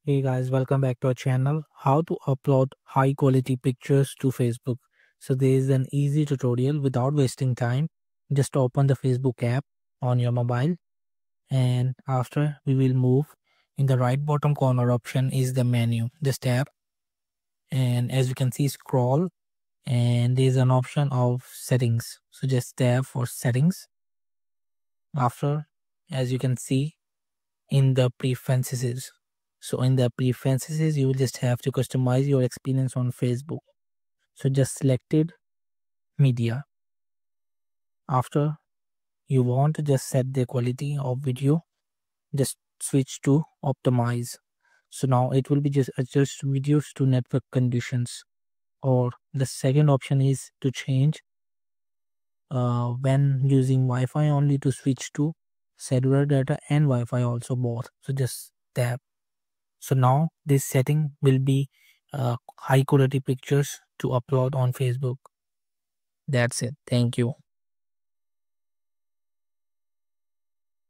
Hey guys, welcome back to our channel. How to upload high quality pictures to Facebook. So there is an easy tutorial without wasting time. Just open the Facebook app on your mobile, and after we will move in the right bottom corner option is the menu. Just tap, and as you can see, scroll, and there is an option of settings. So just tap for settings. After, as you can see, in the preferences. So in the preferences, you will just have to customize your experience on Facebook. So just selected media. After you want to just set the quality of video, just switch to optimize. So now it will be just adjust videos to network conditions. Or the second option is to change when using Wi-Fi only to switch to cellular data and Wi-Fi also both. So just tap. So now this setting will be high quality pictures to upload on Facebook. That's it. Thank you.